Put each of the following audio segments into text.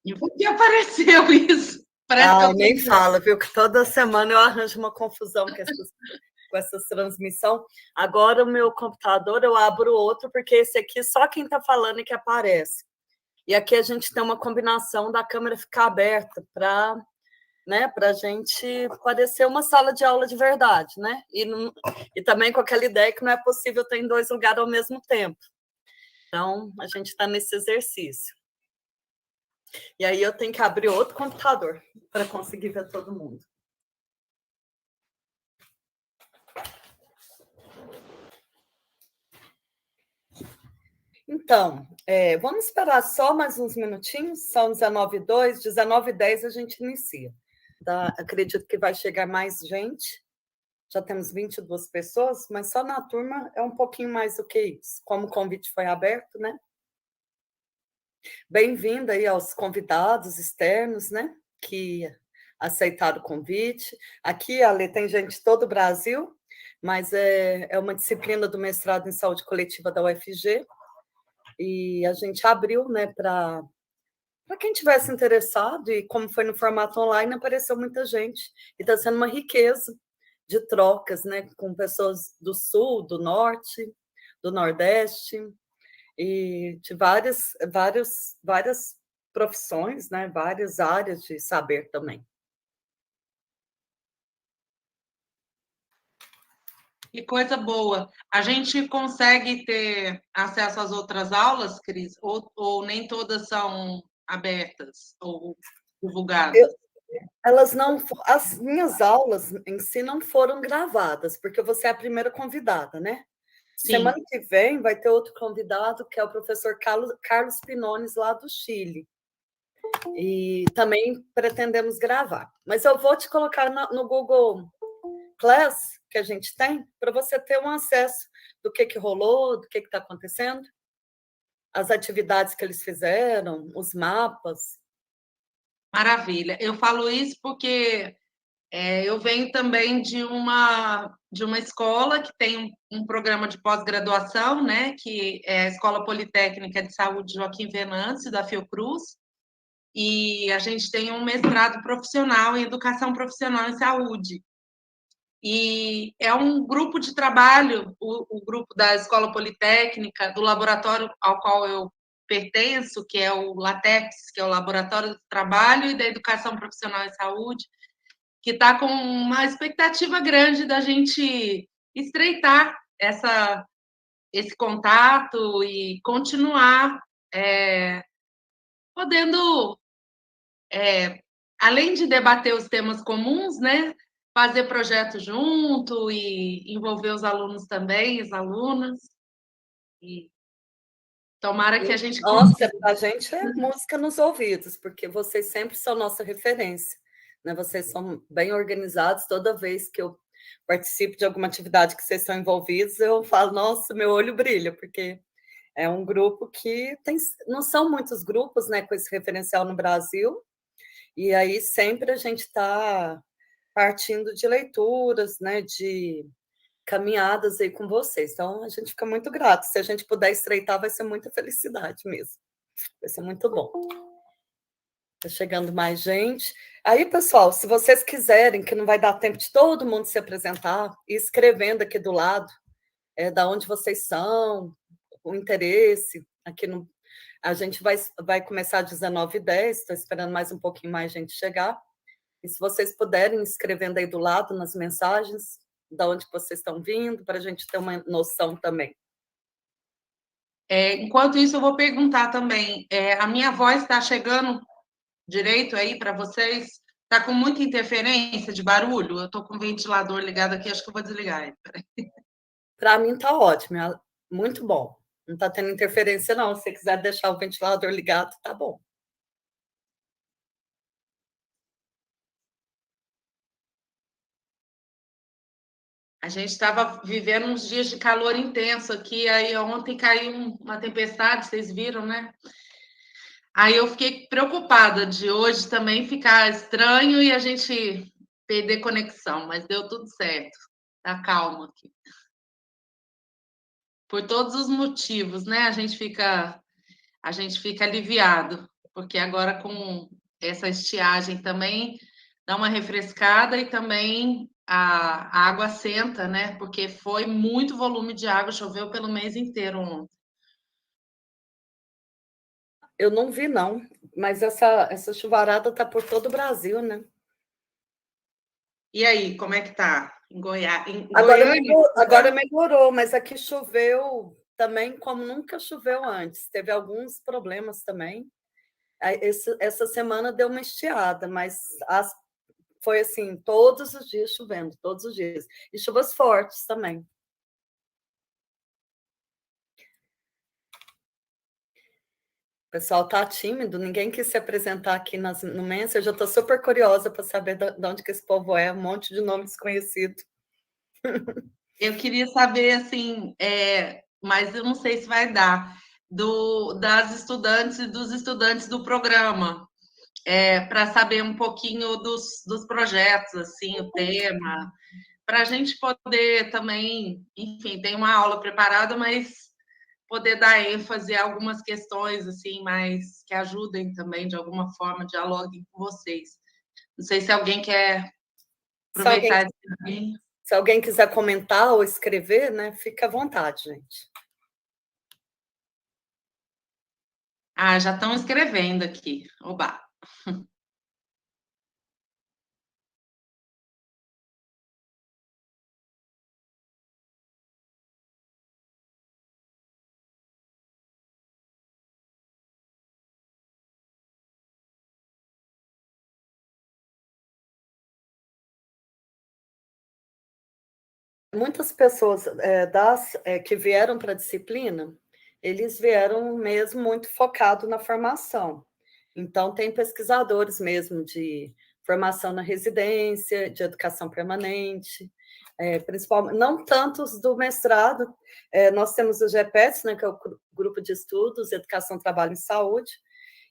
E por que apareceu isso? Parece que eu nem fala, viu? Que toda semana eu arranjo uma confusão com essas transmissões. Agora o meu computador eu abro outro, porque esse aqui só quem está falando é que aparece. E aqui a gente tem uma combinação da câmera ficar aberta para, né, a gente parecer uma sala de aula de verdade, né? E também com aquela ideia que não é possível ter em 2 lugares ao mesmo tempo. Então, a gente está nesse exercício. E aí eu tenho que abrir outro computador para conseguir ver todo mundo. Então, vamos esperar só mais uns minutinhos, são 19h02, 19h10 a gente inicia. Tá? Acredito que vai chegar mais gente, já temos 22 pessoas, mas só na turma é um pouquinho mais do que isso, como o convite foi aberto, né? Bem-vinda aí aos convidados externos, né, que aceitaram o convite. Aqui, Ale, tem gente de todo o Brasil, mas é uma disciplina do mestrado em saúde coletiva da UFG, e a gente abriu, né, para quem tivesse interessado, e como foi no formato online, apareceu muita gente, e está sendo uma riqueza de trocas, né, com pessoas do Sul, do Norte, do Nordeste, e de várias profissões, né, várias áreas de saber também. Que coisa boa. A gente consegue ter acesso às outras aulas, Cris? Ou nem todas são abertas ou divulgadas? Elas não, as minhas aulas em si não foram gravadas, porque você é a primeira convidada, né? Sim. Semana que vem vai ter outro convidado, que é o professor Carlos Pinones, lá do Chile. E também pretendemos gravar. Mas eu vou te colocar no Google Class, que a gente tem, para você ter um acesso do que rolou, do que está acontecendo, as atividades que eles fizeram, os mapas. Maravilha. Eu falo isso porque eu venho também de uma escola que tem um programa de pós-graduação, né, que é a Escola Politécnica de Saúde Joaquim Venâncio, da Fiocruz, e a gente tem um mestrado profissional em educação profissional em saúde. E é um grupo de trabalho, o grupo da Escola Politécnica, do laboratório ao qual eu pertenço, que é o LATEPS, que é o Laboratório do Trabalho e da Educação Profissional em Saúde, que está com uma expectativa grande da gente estreitar esse contato e continuar podendo, além de debater os temas comuns, né, fazer projeto junto e envolver os alunos também, as alunas. E tomara que a gente Nossa, consiga. a gente é música nos ouvidos, porque vocês sempre são nossa referência, né? Vocês são bem organizados. Toda vez que eu participo de alguma atividade que vocês estão envolvidos, eu falo, nossa, meu olho brilha, porque é um grupo que tem, não são muitos grupos, né, com esse referencial no Brasil, e aí sempre a gente está partindo de leituras, né, de caminhadas aí com vocês. Então, a gente fica muito grato. Se a gente puder estreitar, vai ser muita felicidade mesmo. Vai ser muito bom. Está chegando mais gente. Aí, pessoal, se vocês quiserem, que não vai dar tempo de todo mundo se apresentar, e escrevendo aqui do lado, da onde vocês são, o interesse, aqui no. A gente vai começar às 19h10, estou esperando mais um pouquinho mais gente chegar. E se vocês puderem, escrevendo aí do lado nas mensagens, da onde vocês estão vindo, para a gente ter uma noção também. Enquanto isso, eu vou perguntar também, a minha voz está chegando direito aí para vocês? Está com muita interferência de barulho? Eu estou com o ventilador ligado aqui, acho que eu vou desligar. Para mim está ótimo, muito bom. Não está tendo interferência, não. Se você quiser deixar o ventilador ligado, tá bom. A gente estava vivendo uns dias de calor intenso aqui, aí ontem caiu uma tempestade, vocês viram, né? Aí eu fiquei preocupada de hoje também ficar estranho e a gente perder conexão, mas deu tudo certo. Tá calmo aqui. Por todos os motivos, né? A gente fica aliviado, porque agora com essa estiagem também dá uma refrescada e também a água assenta, né? Porque foi muito volume de água, choveu pelo mês inteiro ontem. Eu não vi, não, mas essa chuvarada está por todo o Brasil, né? E aí, como é que tá? Em Goiás? Agora melhorou, mas aqui choveu também como nunca choveu antes. Teve alguns problemas também. Essa semana deu uma estiada, mas foi assim, todos os dias chovendo, todos os dias. E chuvas fortes também. O pessoal tá tímido, ninguém quis se apresentar aqui no Mensa. Eu já estou super curiosa para saber de onde que esse povo é, um monte de nome desconhecido. Eu queria saber, assim, mas eu não sei se vai dar, das estudantes e dos estudantes do programa, para saber um pouquinho dos projetos, assim, o tema, para a gente poder também, enfim, tem uma aula preparada, mas poder dar ênfase a algumas questões, assim, mais que ajudem também, de alguma forma, dialoguem com vocês. Não sei se alguém quer aproveitar esse. Se alguém quiser comentar ou escrever, né, fica à vontade, gente. Ah, já estão escrevendo aqui. Oba! Muitas pessoas que vieram para a disciplina, eles vieram mesmo muito focado na formação. Então, tem pesquisadores mesmo de formação na residência, de educação permanente, principalmente, não tantos do mestrado. Nós temos o GEPETS, né, que é o Grupo de Estudos, Educação, Trabalho e Saúde,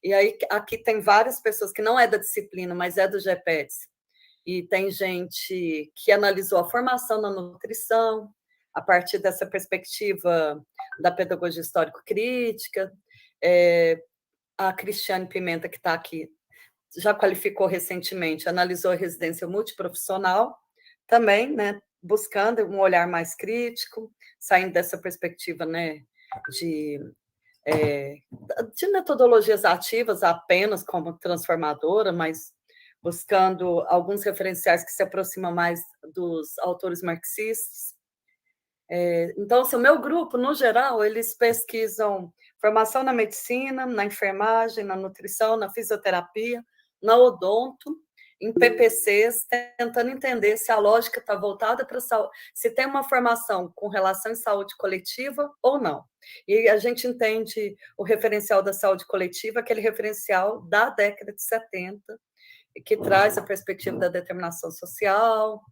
e aí aqui tem várias pessoas que não é da disciplina, mas é do GEPETS, e tem gente que analisou a formação na nutrição, a partir dessa perspectiva da pedagogia histórico-crítica. A Cristiane Pimenta, que está aqui, já qualificou recentemente, analisou a residência multiprofissional, também, né, buscando um olhar mais crítico, saindo dessa perspectiva, né, de metodologias ativas apenas como transformadora, mas buscando alguns referenciais que se aproximam mais dos autores marxistas. Então, assim, o meu grupo, no geral, eles pesquisam formação na medicina, na enfermagem, na nutrição, na fisioterapia, na odonto, em PPCs, tentando entender se a lógica está voltada para a saúde, se tem uma formação com relação à saúde coletiva ou não. E a gente entende o referencial da saúde coletiva, aquele referencial da década de 70, que traz a perspectiva da determinação social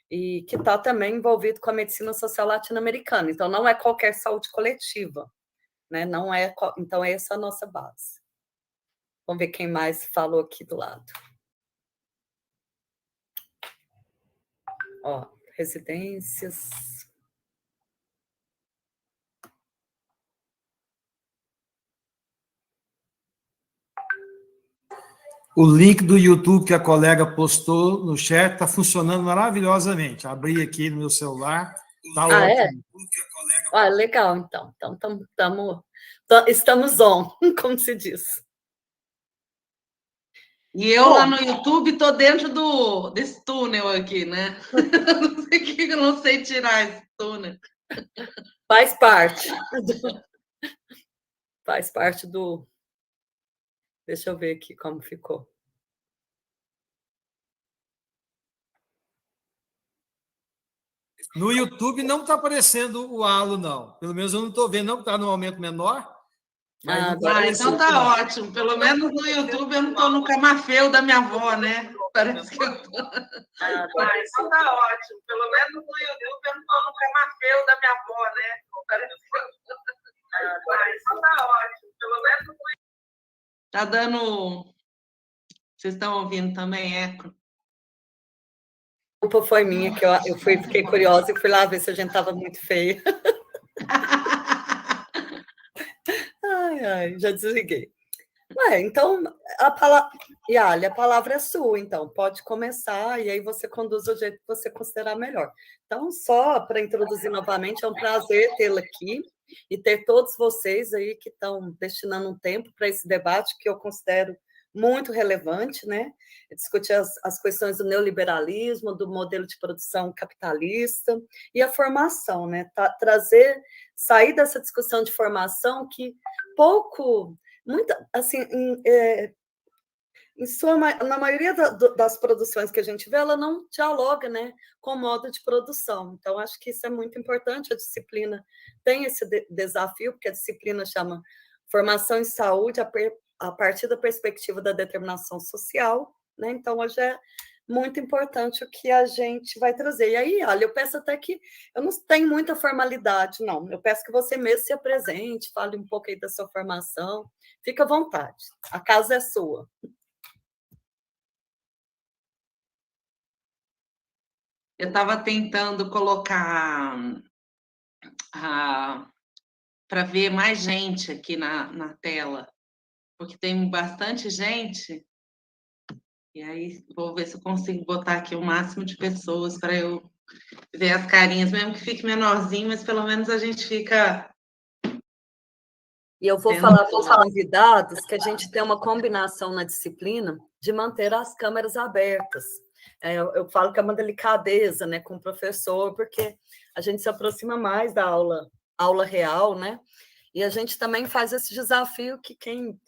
e que está também envolvido com a medicina social latino-americana. Então, não é qualquer saúde coletiva, né? Não é, então, essa é a nossa base. Vamos ver quem mais falou aqui do lado. Ó, residências. O link do YouTube que a colega postou no chat está funcionando maravilhosamente. Abri aqui no meu celular, está ótimo. Legal, então. Então, estamos on, como se diz. E eu lá no YouTube estou dentro desse túnel aqui, né? Não sei que eu não sei tirar esse túnel. Faz parte. Faz parte do... Deixa eu ver aqui como ficou. No YouTube não está aparecendo o halo, não. Pelo menos eu não estou vendo, não, está no aumento menor. Mas então tá ótimo. Pelo menos no YouTube eu não estou no camafeu da minha avó, né? Parece que eu estou. Então tá ótimo. Pelo menos no YouTube eu não estou no camafeu da minha avó, né? Parece que eu estou. Então tá ótimo. Pelo menos no... Tá dando... Vocês estão ouvindo também eco? A culpa foi minha, que eu fiquei curiosa e fui lá ver se a gente estava muito feia. Ai, já desliguei. Então, Yali, a palavra é sua, então, pode começar, e aí você conduz do jeito que você considerar melhor. Então, só para introduzir novamente, é um prazer tê-la aqui, e ter todos vocês aí que estão destinando um tempo para esse debate, que eu considero muito relevante, né? Discutir as questões do neoliberalismo, do modelo de produção capitalista, e a formação, né? Sair dessa discussão de formação que pouco... Muita, assim, na maioria das produções que a gente vê, ela não dialoga, né, com o modo de produção. Então, acho que isso é muito importante. A disciplina tem esse desafio, porque a disciplina chama Formação em Saúde a partir da perspectiva da determinação social, né? Então, hoje é muito importante o que a gente vai trazer. E aí, olha, eu peço até que... Eu não tenho muita formalidade, não. Eu peço que você mesmo se apresente, fale um pouco aí da sua formação. Fica à vontade. A casa é sua. Eu estava tentando colocar para ver mais gente aqui na tela, porque tem bastante gente. E aí, vou ver se eu consigo botar aqui o máximo de pessoas para eu ver as carinhas, mesmo que fique menorzinho, mas pelo menos a gente fica... E eu vou falar para os convidados que a gente tem uma combinação na disciplina de manter as câmeras abertas. Eu falo que é uma delicadeza, né, com o professor, porque a gente se aproxima mais da aula real, né? E a gente também faz esse desafio que quem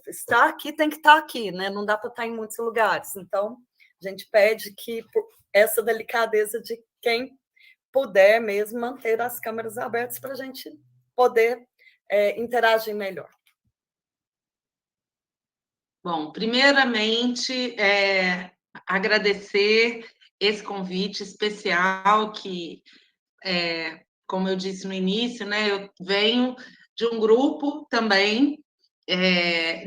está aqui tem que estar aqui, né? Não dá para estar em muitos lugares. Então, a gente pede que essa delicadeza de quem puder mesmo manter as câmeras abertas para a gente poder interagir melhor. Bom, primeiramente, agradecer esse convite especial que, como eu disse no início, né, eu venho de um grupo também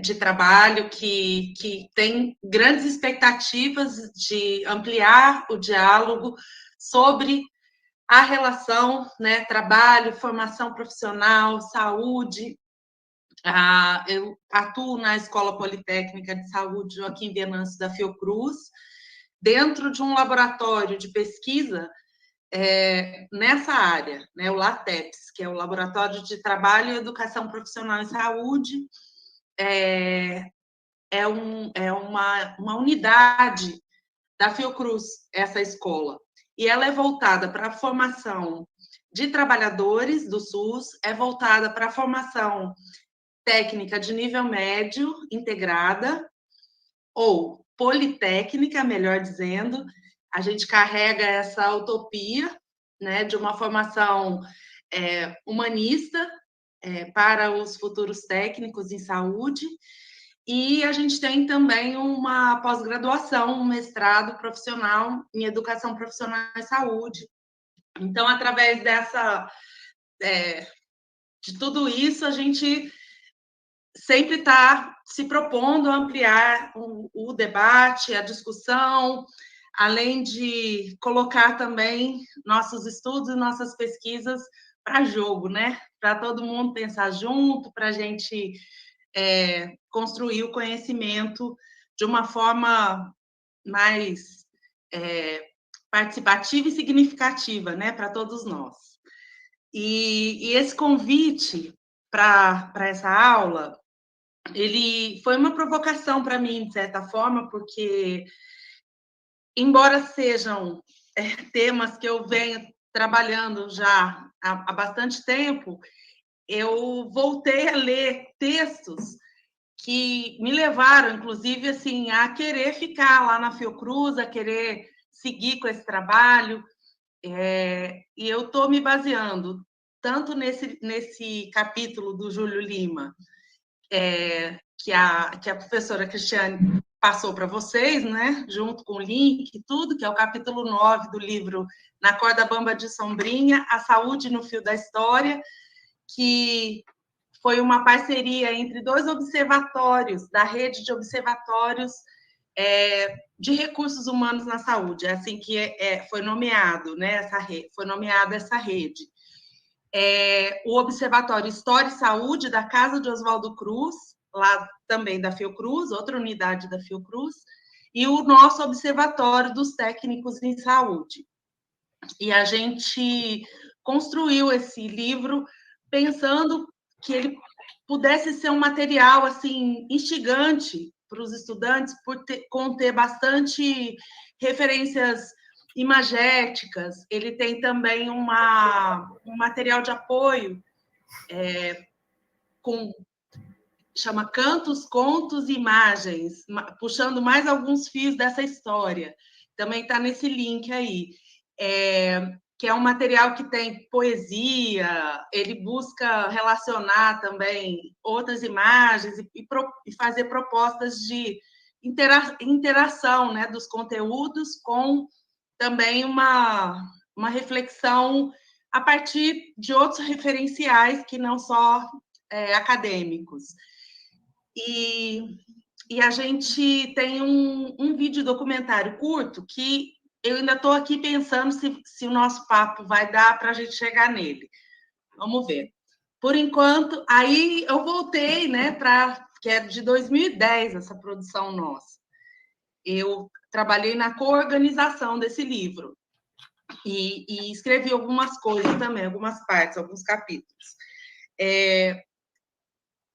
de trabalho que tem grandes expectativas de ampliar o diálogo sobre a relação, né, trabalho, formação profissional, saúde. Eu atuo na Escola Politécnica de Saúde Joaquim Venâncio da Fiocruz, dentro de um laboratório de pesquisa nessa área, né, o LATEPS, que é o Laboratório de Trabalho e Educação Profissional em Saúde. É uma unidade da Fiocruz, essa escola. E ela é voltada para a formação de trabalhadores do SUS, é voltada para a formação técnica de nível médio, integrada, ou politécnica, melhor dizendo. A gente carrega essa utopia, né, de uma formação humanista para os futuros técnicos em saúde. E a gente tem também uma pós-graduação, um mestrado profissional em educação profissional em saúde. Então, através de tudo isso, a gente sempre está se propondo a ampliar o debate, a discussão, além de colocar também nossos estudos e nossas pesquisas para jogo, né? Para todo mundo pensar junto, para a gente construir o conhecimento de uma forma mais participativa e significativa, né, para todos nós. E esse convite para essa aula, ele foi uma provocação para mim, de certa forma, porque, embora sejam temas que eu venho trabalhando já há bastante tempo, eu voltei a ler textos que me levaram, inclusive, assim, a querer ficar lá na Fiocruz, a querer seguir com esse trabalho. E eu estou me baseando tanto nesse capítulo do Júlio Lima, que a professora Cristiane passou para vocês, né, junto com o link e tudo, que é o capítulo 9 do livro Na Corda Bamba de Sombrinha, A Saúde no Fio da História, que foi uma parceria entre 2 observatórios, da rede de observatórios de recursos humanos na saúde, é assim que foi nomeado, né, foi nomeada essa rede. O Observatório História e Saúde, da Casa de Oswaldo Cruz, lá também da Fiocruz, outra unidade da Fiocruz, e o nosso Observatório dos Técnicos em Saúde. E a gente construiu esse livro pensando que ele pudesse ser um material assim instigante para os estudantes, por conter bastante referências imagéticas. Ele tem também um material de apoio chama Cantos, Contos e Imagens, puxando mais alguns fios dessa história. Também está nesse link aí. Que é um material que tem poesia, ele busca relacionar também outras imagens e fazer propostas de interação, né, dos conteúdos com também uma reflexão a partir de outros referenciais que não só acadêmicos. E a gente tem um vídeo documentário curto que eu ainda estou aqui pensando se o nosso papo vai dar para a gente chegar nele. Vamos ver. Por enquanto, aí eu voltei, né, que é de 2010, essa produção nossa. Eu trabalhei na coorganização desse livro e escrevi algumas coisas também, algumas partes, alguns capítulos.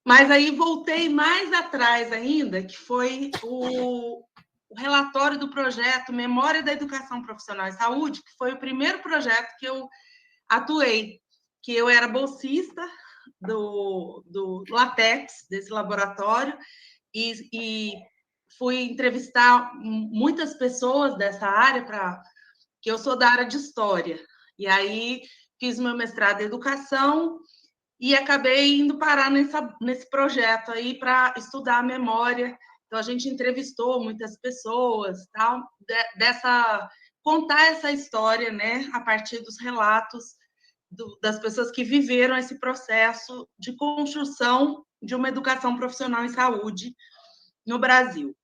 Mas aí voltei mais atrás ainda, que foi o relatório do projeto Memória da Educação Profissional em Saúde, que foi o primeiro projeto que eu atuei, que eu era bolsista do LATEX, desse laboratório, e fui entrevistar muitas pessoas dessa área, que eu sou da área de História. E aí fiz meu mestrado em Educação e acabei indo parar nesse projeto aí para estudar a memória. Então, a gente entrevistou muitas pessoas, tal, contar essa história, né, a partir dos relatos das pessoas que viveram esse processo de construção de uma educação profissional em saúde no Brasil.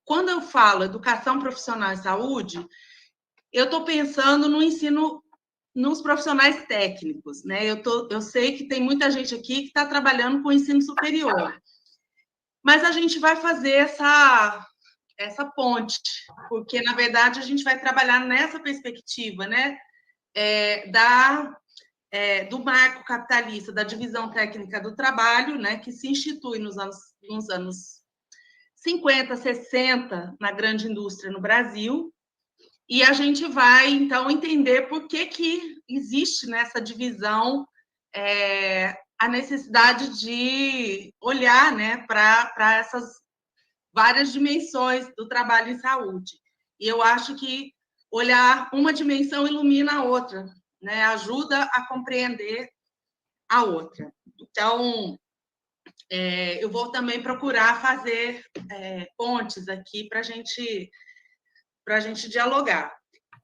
Quando eu falo educação profissional em saúde, eu estou pensando no ensino nos profissionais técnicos, né? Eu sei que tem muita gente aqui que está trabalhando com ensino superior, mas a gente vai fazer essa ponte, porque, na verdade, a gente vai trabalhar nessa perspectiva, né? Do marco capitalista, da divisão técnica do trabalho, né? Que se institui nos anos 50, 60, na grande indústria no Brasil. E a gente vai, então, entender por que existe nessa divisão a necessidade de olhar, né, para essas várias dimensões do trabalho em saúde. E eu acho que olhar uma dimensão ilumina a outra, né, ajuda a compreender a outra. Então, eu vou também procurar fazer pontes aqui para a gente dialogar.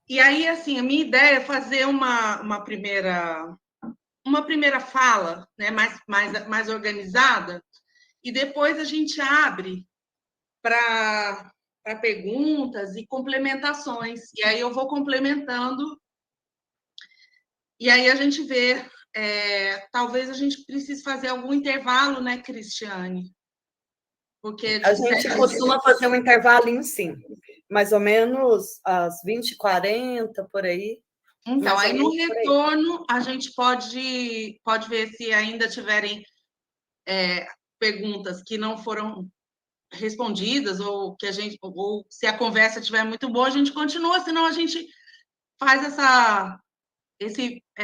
E aí, assim, a minha ideia é fazer uma primeira fala, né, mais organizada, e depois a gente abre para perguntas e complementações. E aí eu vou complementando, e aí a gente vê. Talvez a gente precise fazer algum intervalo, né, Cristiane? Porque a gente costuma fazer um intervalinho, sim. Mais ou menos às 20h40, por aí. Então, aí no retorno, a gente pode ver se ainda tiverem perguntas que não foram respondidas, ou se a conversa estiver muito boa, a gente continua, senão a gente faz essa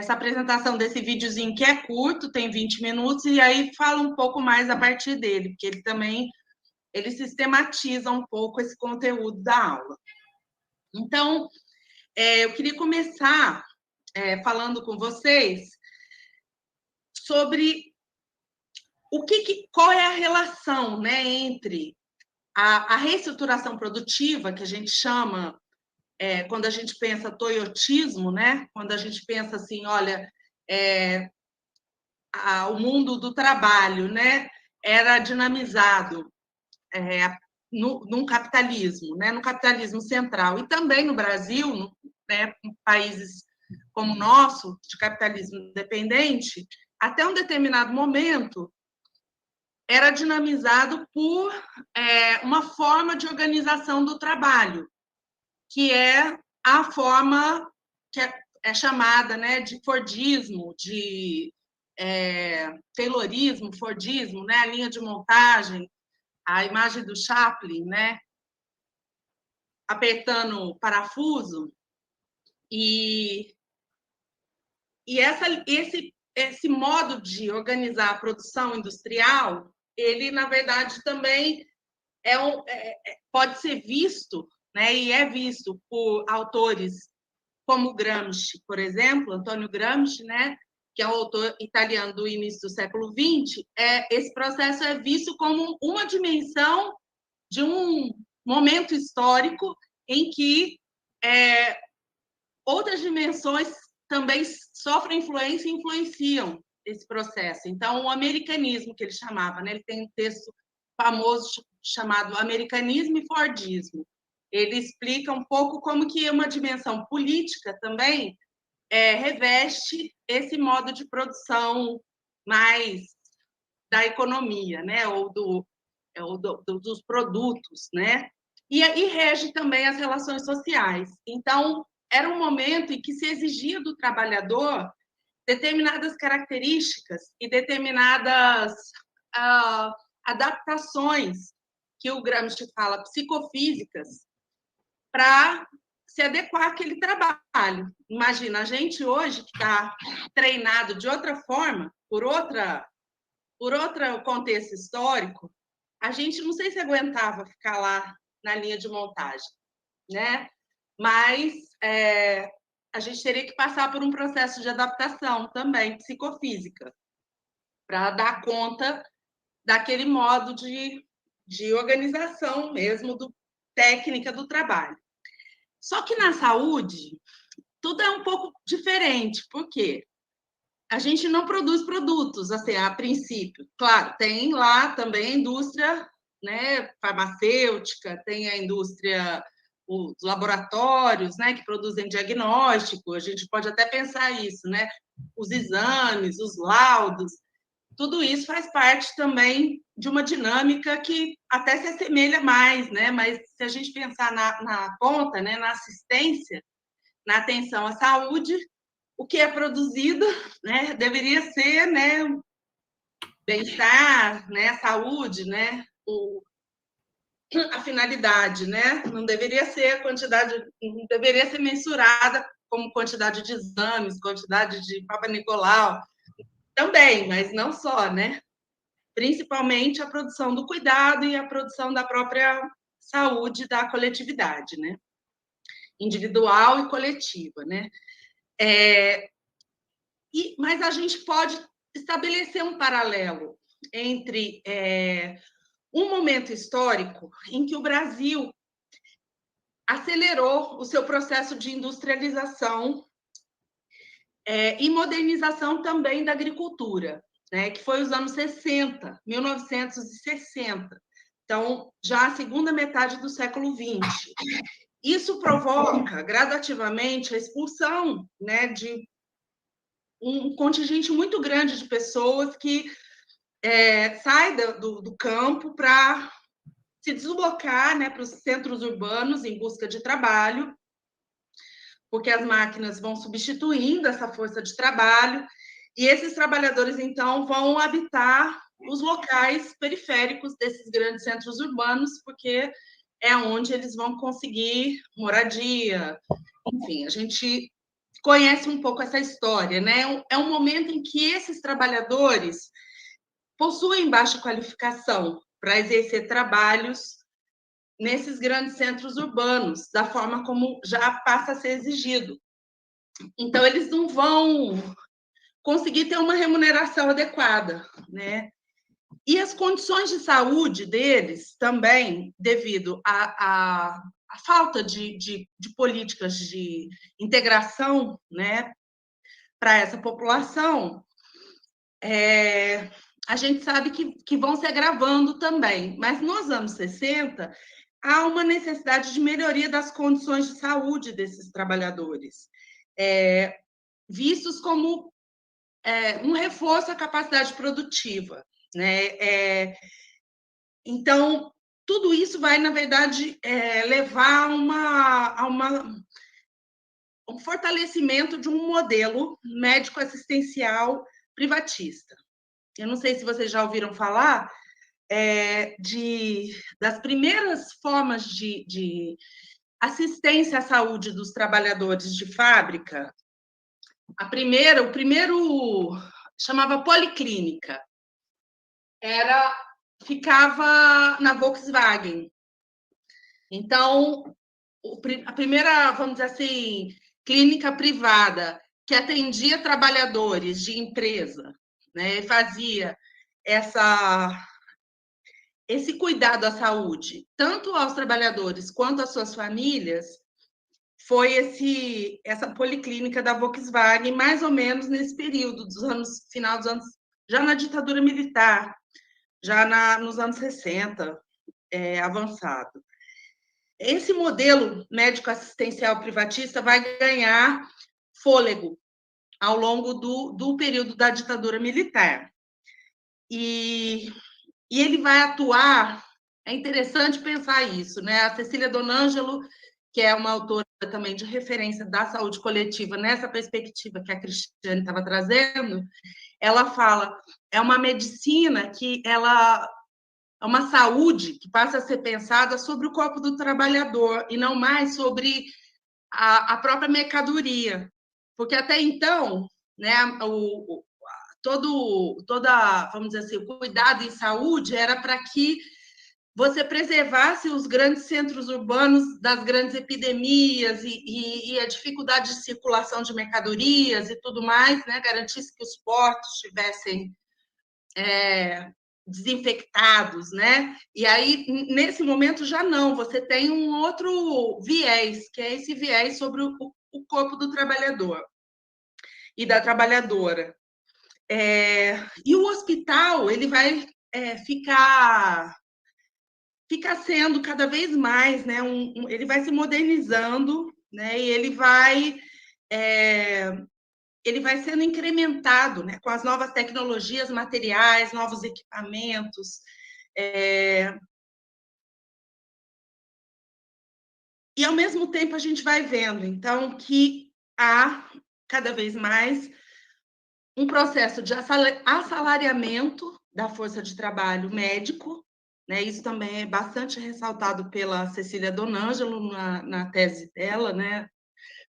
apresentação desse videozinho que é curto, tem 20 minutos, e aí fala um pouco mais a partir dele, porque ele sistematiza um pouco esse conteúdo da aula. Então, eu queria começar falando com vocês sobre qual é a relação, né, entre a reestruturação produtiva, que a gente chama, quando a gente pensa toyotismo, né, quando a gente pensa assim, olha, o mundo do trabalho, né, era dinamizado num capitalismo, né, no capitalismo central, e também no Brasil, né, em países como o nosso, de capitalismo independente, até um determinado momento, era dinamizado por uma forma de organização do trabalho, que é a forma que é chamada, né, de Fordismo, de Taylorismo, Fordismo, né, a linha de montagem, a imagem do Chaplin, né, apertando o parafuso, e esse modo de organizar a produção industrial, ele, na verdade, também pode ser visto, né, e é visto por autores como Gramsci, por exemplo, Antônio Gramsci, né, que é o autor italiano do início do século XX, esse processo é visto como uma dimensão de um momento histórico em que outras dimensões também sofrem influência e influenciam esse processo. Então, o americanismo, que ele chamava, né? Ele tem um texto famoso chamado Americanismo e Fordismo. Ele explica um pouco como que uma dimensão política também reveste esse modo de produção mais da economia, né? Ou dos produtos, né? E rege também as relações sociais. Então, era um momento em que se exigia do trabalhador determinadas características e determinadas adaptações, que o Gramsci fala, psicofísicas, para se adequar àquele trabalho. Imagina, a gente hoje que está treinado de outra forma, por outro contexto histórico, a gente não sei se aguentava ficar lá na linha de montagem, né? Mas a gente teria que passar por um processo de adaptação também, psicofísica, para dar conta daquele modo de organização mesmo, técnica do trabalho. Só que na saúde, tudo é um pouco diferente, porque a gente não produz produtos, assim, a princípio. Claro, tem lá também a indústria, né, farmacêutica, tem a indústria, os laboratórios, né, que produzem diagnóstico, a gente pode até pensar isso, né? Os exames, os laudos, tudo isso faz parte também de uma dinâmica que até se assemelha mais, né? Mas se a gente pensar na ponta, né, na assistência, na atenção à saúde, o que é produzido, né, deveria ser, né, bem-estar, né, saúde, né, a finalidade, né? Não deveria ser a quantidade, não deveria ser mensurada como quantidade de exames, quantidade de Papa Nicolau, também, mas não só, né? Principalmente a produção do cuidado e a produção da própria saúde da coletividade, né? Individual e coletiva, né? Mas a gente pode estabelecer um paralelo entre um momento histórico em que o Brasil acelerou o seu processo de industrialização e modernização também da agricultura, né, que foi os anos 60, 1960. Então, já a segunda metade do século XX. Isso provoca, gradativamente, a expulsão, né, de um contingente muito grande de pessoas que sai do campo para se deslocar, né, para os centros urbanos em busca de trabalho, porque as máquinas vão substituindo essa força de trabalho, e esses trabalhadores, então, vão habitar os locais periféricos desses grandes centros urbanos, porque é onde eles vão conseguir moradia. Enfim, a gente conhece um pouco essa história, né? É um momento em que esses trabalhadores possuem baixa qualificação para exercer trabalhos nesses grandes centros urbanos, da forma como já passa a ser exigido. Então, eles não vão conseguir ter uma remuneração adequada, né? E as condições de saúde deles também, devido à falta de políticas de integração, né, para essa população, a gente sabe que vão se agravando também. Mas nos anos 60, há uma necessidade de melhoria das condições de saúde desses trabalhadores, vistos como um reforço à capacidade produtiva. né? Então, tudo isso vai, na verdade, levar a um fortalecimento de um modelo médico-assistencial privatista. Eu não sei se vocês já ouviram falar das primeiras formas de assistência à saúde dos trabalhadores de fábrica. O primeiro chamava policlínica. Ficava na Volkswagen. Então, a primeira, vamos dizer assim, clínica privada que atendia trabalhadores de empresa, né, fazia esse cuidado à saúde, tanto aos trabalhadores quanto às suas famílias, foi essa policlínica da Volkswagen, mais ou menos nesse período, final dos anos, já na ditadura militar, já nos anos 60, avançado. Esse modelo médico-assistencial privatista vai ganhar fôlego ao longo do período da ditadura militar. E ele vai atuar, é interessante pensar isso, né? A Cecília Donângelo, que é uma autora também de referência da saúde coletiva, nessa perspectiva que a Cristiane estava trazendo, ela fala, é uma medicina que é uma saúde que passa a ser pensada sobre o corpo do trabalhador e não mais sobre a própria mercadoria. Porque até então, né, vamos dizer assim, o cuidado em saúde era para que você preservasse os grandes centros urbanos das grandes epidemias e a dificuldade de circulação de mercadorias e tudo mais, né, garantisse que os portos estivessem desinfectados, né? E aí, nesse momento, já não, você tem um outro viés, que é esse viés sobre o corpo do trabalhador e da trabalhadora. E o hospital, ele vai ficar sendo cada vez mais, né? Ele vai se modernizando, né? E ele vai sendo incrementado, né, com as novas tecnologias materiais, novos equipamentos. E, ao mesmo tempo, a gente vai vendo, então, que há cada vez mais um processo de assalariamento da força de trabalho médico, né? Isso também é bastante ressaltado pela Cecília Donângelo na tese dela, né?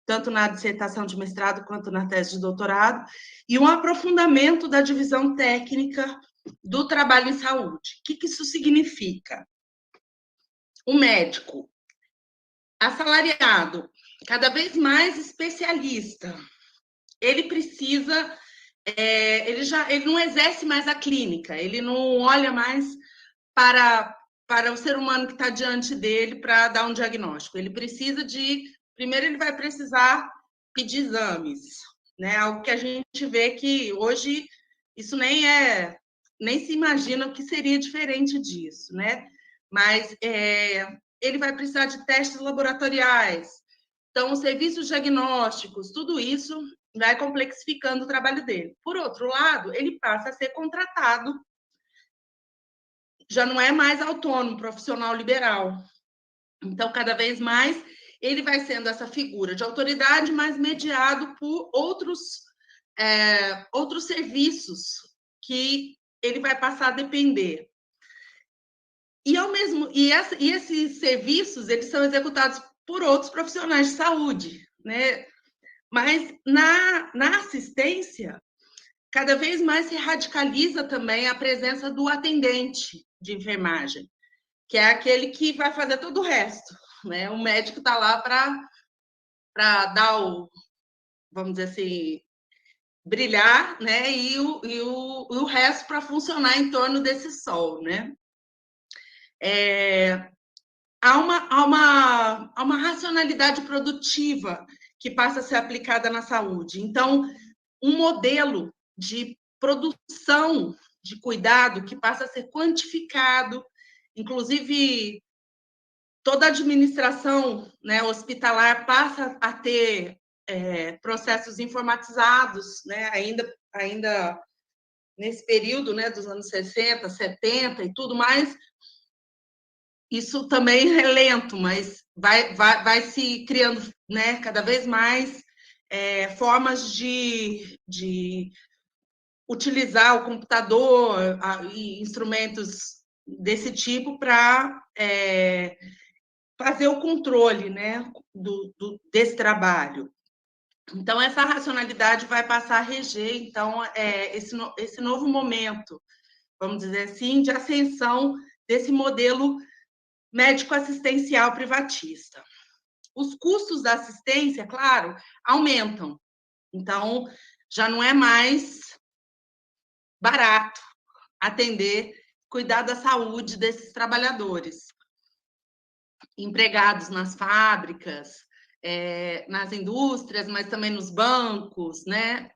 Tanto na dissertação de mestrado quanto na tese de doutorado, e um aprofundamento da divisão técnica do trabalho em saúde. O que isso significa? O médico assalariado, cada vez mais especialista, ele precisa, ele não exerce mais a clínica, ele não olha mais para o ser humano que está diante dele para dar um diagnóstico. Ele precisa primeiro, ele vai precisar pedir exames, né? Algo que a gente vê que hoje isso nem se imagina o que seria diferente disso, né? Mas ele vai precisar de testes laboratoriais. Então, os serviços diagnósticos, tudo isso vai complexificando o trabalho dele. Por outro lado, ele passa a ser contratado, já não é mais autônomo, profissional liberal. Então, cada vez mais, ele vai sendo essa figura de autoridade, mas mediado por outros serviços que ele vai passar a depender. E esses serviços, eles são executados por outros profissionais de saúde, né? Mas na assistência, cada vez mais se radicaliza também a presença do atendente de enfermagem, que é aquele que vai fazer todo o resto, né? O médico está lá para dar vamos dizer assim, brilhar, né? E o resto para funcionar em torno desse sol, né? Há uma racionalidade produtiva que passa a ser aplicada na saúde. Então, um modelo de produção de cuidado que passa a ser quantificado, inclusive toda a administração, né, hospitalar passa a ter processos informatizados, né, ainda nesse período, né, dos anos 60, 70 e tudo mais, isso também é lento, mas vai se criando, né, cada vez mais formas de utilizar o computador e instrumentos desse tipo para fazer o controle, né, desse trabalho. Então, essa racionalidade vai passar a reger, então, esse novo momento, vamos dizer assim, de ascensão desse modelo médico-assistencial privatista. Os custos da assistência, claro, aumentam. Então, já não é mais barato atender, cuidar da saúde desses trabalhadores, empregados nas fábricas, nas indústrias, mas também nos bancos, né?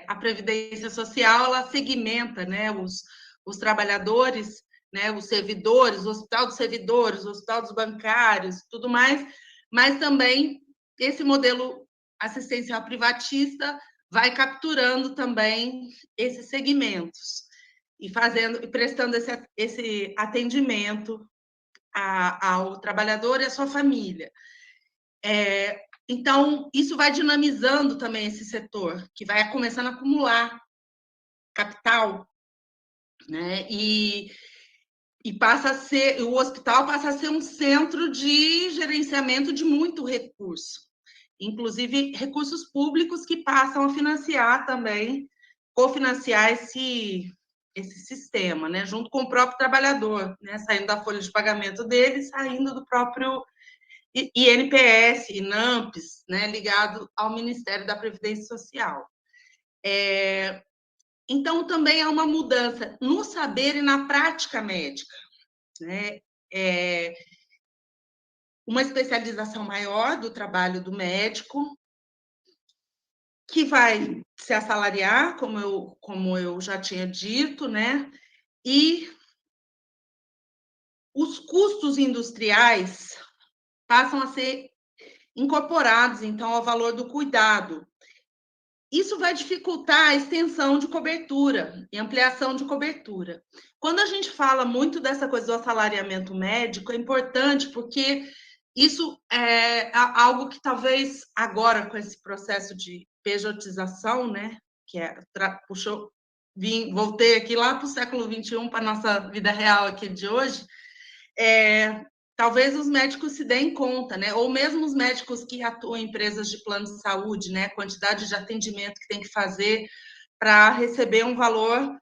A Previdência Social, ela segmenta, né, os trabalhadores, né, os servidores, o Hospital dos Servidores, o Hospital dos Bancários, tudo mais, mas também esse modelo assistencial privatista vai capturando também esses segmentos e prestando esse atendimento ao trabalhador e à sua família. Então, isso vai dinamizando também esse setor, que vai começando a acumular capital, né? E o hospital passa a ser um centro de gerenciamento de muito recurso, inclusive recursos públicos que passam a financiar também, cofinanciar esse sistema, né? Junto com o próprio trabalhador, né? Saindo da folha de pagamento dele, saindo do próprio INPS, INAMPS, né? Ligado ao Ministério da Previdência Social. Então, também há uma mudança no saber e na prática médica, né? Uma especialização maior do trabalho do médico, que vai se assalariar, como eu já tinha dito, né? E os custos industriais passam a ser incorporados, então, ao valor do cuidado. Isso vai dificultar a extensão de cobertura e ampliação de cobertura. Quando a gente fala muito dessa coisa do assalariamento médico, é importante porque isso é algo que talvez agora, com esse processo de pejotização, né, que voltei aqui lá para o século XXI, para a nossa vida real aqui de hoje, talvez os médicos se deem conta, né? Ou mesmo os médicos que atuam em empresas de plano de saúde, né? A quantidade de atendimento que tem que fazer para receber um valor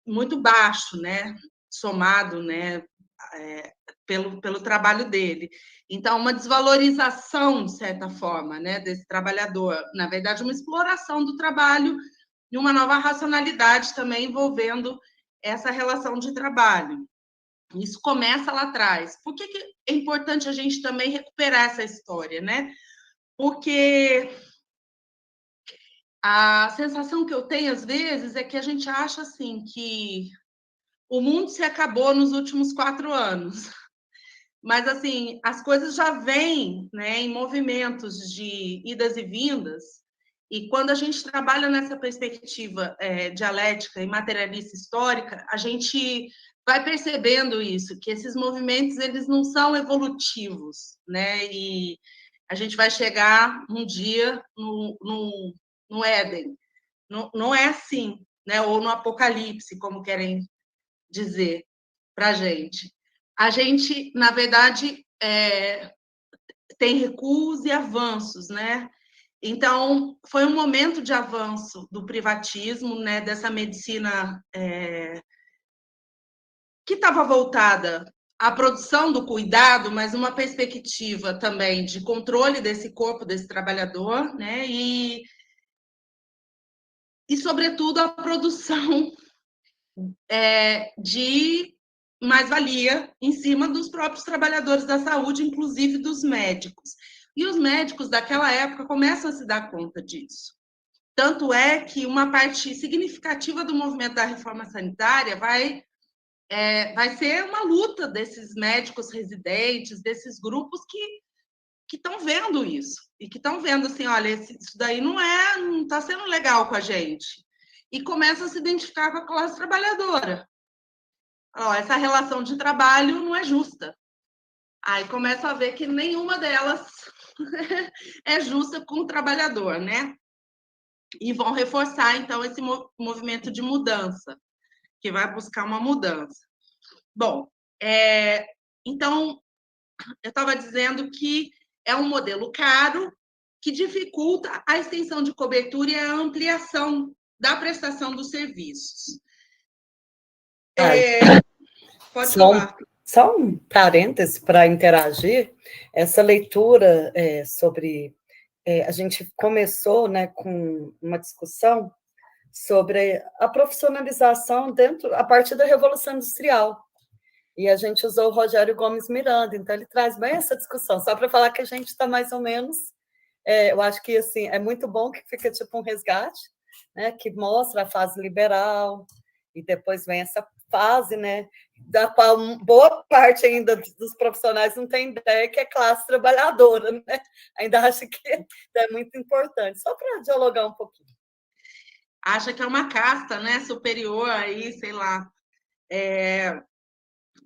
muito baixo, né? Somado, né? Pelo trabalho dele. Então, uma desvalorização, de certa forma, né? Desse trabalhador. Na verdade, uma exploração do trabalho e uma nova racionalidade também envolvendo essa relação de trabalho. Isso começa lá atrás. Por que é importante a gente também recuperar essa história, né? Porque a sensação que eu tenho, às vezes, é que a gente acha assim que o mundo se acabou nos últimos 4 anos. Mas, assim, as coisas já vêm, né, em movimentos de idas e vindas, e quando a gente trabalha nessa perspectiva dialética e materialista histórica, a gente vai percebendo isso, que esses movimentos eles não são evolutivos, né? E a gente vai chegar um dia no Éden. Não é assim, né? Ou no Apocalipse, como querem dizer para a gente. A gente, na verdade, tem recuos e avanços, né? Então, foi um momento de avanço do privatismo, né? Dessa medicina que estava voltada à produção do cuidado, mas uma perspectiva também de controle desse corpo, desse trabalhador, né? E sobretudo, a produção de mais-valia em cima dos próprios trabalhadores da saúde, inclusive dos médicos. E os médicos daquela época começam a se dar conta disso. Tanto é que uma parte significativa do movimento da reforma sanitária vai ser uma luta desses médicos residentes, desses grupos que estão vendo isso, e que estão vendo assim, olha, isso daí não está sendo legal com a gente. e começam a se identificar com a classe trabalhadora. Ó, essa relação de trabalho não é justa. Aí começam a ver que nenhuma delas é justa com o trabalhador, né? E vão reforçar, então, esse movimento de mudança, que vai buscar uma mudança. Bom, então, eu estava dizendo que é um modelo caro que dificulta a extensão de cobertura e a ampliação da prestação dos serviços. Pode falar. Só um parêntese para interagir. Essa leitura sobre... a gente começou, né, com uma discussão sobre a profissionalização a partir da Revolução Industrial. E a gente usou o Rogério Gomes Miranda, então ele traz bem essa discussão, só para falar que a gente está mais ou menos... eu acho que assim, é muito bom que fica tipo um resgate, né, que mostra a fase liberal, e depois vem essa fase, né, da qual boa parte ainda dos profissionais não tem ideia que é classe trabalhadora, né? Ainda acho que é muito importante, só para dialogar um pouquinho. Acha que é uma casta, né, superior aí, sei lá.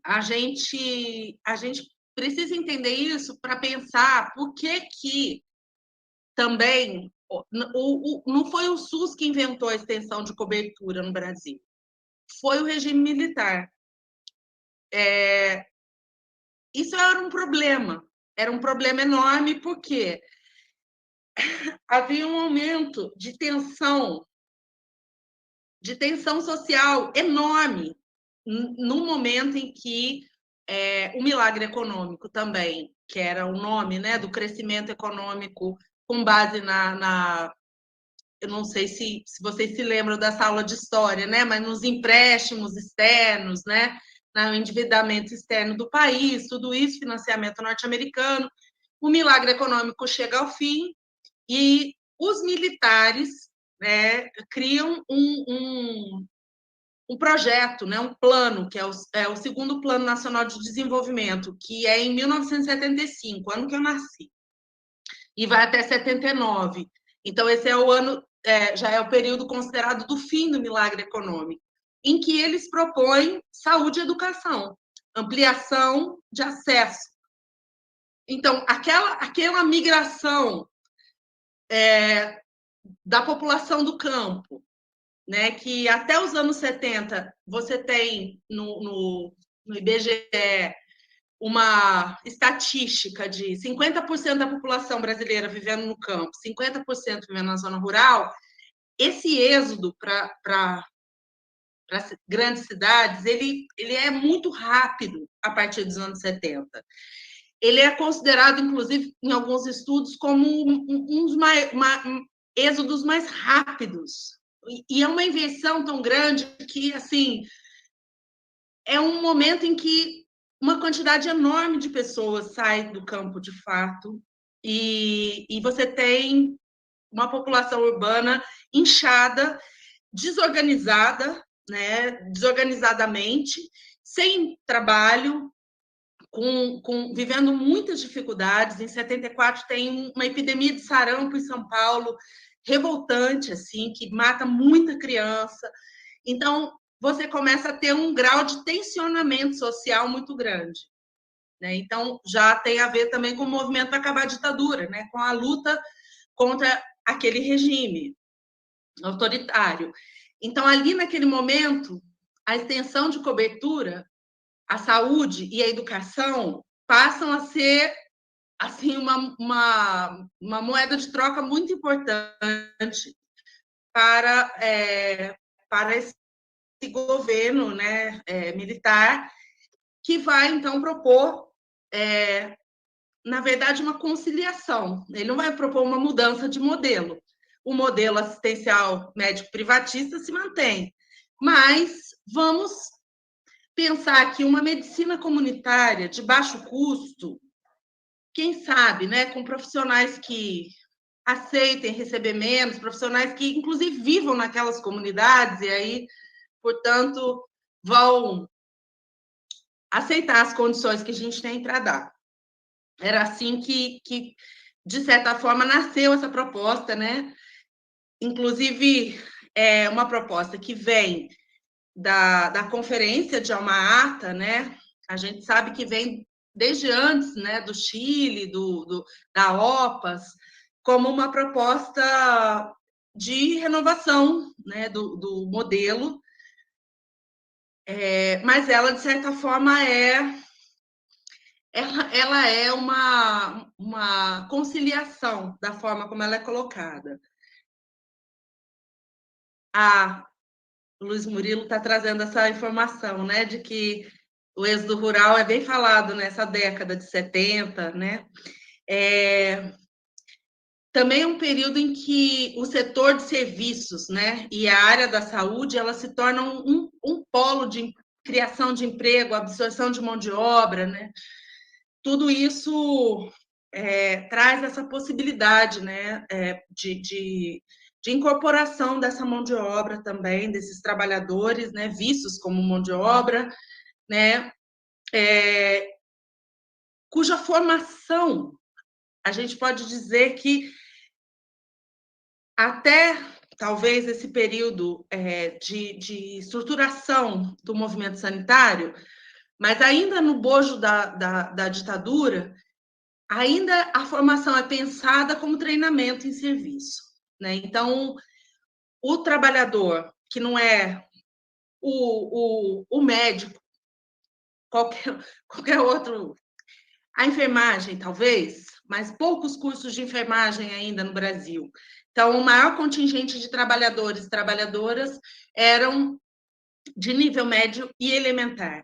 A gente precisa entender isso para pensar por que também não foi o SUS que inventou a extensão de cobertura no Brasil, foi o regime militar. Isso era um problema enorme, porque havia um aumento de tensão social enorme, no momento em que o milagre econômico também, que era o nome, né, do crescimento econômico com base eu não sei se vocês se lembram dessa aula de história, né, mas nos empréstimos externos, né, no endividamento externo do país, tudo isso, financiamento norte-americano, o milagre econômico chega ao fim e os militares, né, criam um projeto, né, um plano, que é o segundo Plano Nacional de Desenvolvimento, que é em 1975, ano que eu nasci, e vai até 79. Então, esse é o ano, já é o período considerado do fim do milagre econômico, em que eles propõem saúde e educação, ampliação de acesso. Então, aquela migração da população do campo, né, que até os anos 70 você tem no IBGE uma estatística de 50% da população brasileira vivendo no campo, 50% vivendo na zona rural. Esse êxodo para grandes cidades, ele é muito rápido a partir dos anos 70. Ele é considerado, inclusive, em alguns estudos, como um dos êxodos mais rápidos. E é uma invenção tão grande que, assim, é um momento em que uma quantidade enorme de pessoas sai do campo, de fato, e você tem uma população urbana inchada, desorganizada, né, desorganizadamente, sem trabalho, vivendo muitas dificuldades. Em 74 tem uma epidemia de sarampo em São Paulo, revoltante, assim, que mata muita criança. Então, você começa a ter um grau de tensionamento social muito grande, né? Então, já tem a ver também com o movimento para acabar a ditadura, né? Com a luta contra aquele regime autoritário. Então, ali naquele momento, a extensão de cobertura, a saúde e a educação passam a ser assim uma moeda de troca muito importante para esse governo, né, militar, que vai então propor, na verdade, uma conciliação. Ele não vai propor uma mudança de modelo. O modelo assistencial médico privatista se mantém, mas vamos pensar que uma medicina comunitária de baixo custo, quem sabe, né, com profissionais que aceitem receber menos, profissionais que, inclusive, vivam naquelas comunidades e aí, portanto, vão aceitar as condições que a gente tem para dar. Era assim que, de certa forma, nasceu essa proposta, né? Inclusive, é uma proposta que vem da Conferência de Alma-Ata, né? A gente sabe que vem desde antes, né, do Chile, da OPAS, como uma proposta de renovação, né, do modelo, mas ela, de certa forma, ela é uma conciliação da forma como ela é colocada. O Luiz Murilo está trazendo essa informação, né, de que o êxodo rural é bem falado nessa década de 70, né? Também é um período em que o setor de serviços, né, e a área da saúde, ela se tornam um polo de criação de emprego, absorção de mão de obra, né? Tudo isso traz essa possibilidade, né, de incorporação dessa mão de obra também, desses trabalhadores, né, vistos como mão de obra, né, cuja formação, a gente pode dizer que até talvez esse período de estruturação do movimento sanitário, mas ainda no bojo da ditadura, ainda a formação é pensada como treinamento em serviço, né? Então, o trabalhador, que não é o médico, qualquer outro, a enfermagem, talvez, mas poucos cursos de enfermagem ainda no Brasil. Então, o maior contingente de trabalhadores e trabalhadoras eram de nível médio e elementar.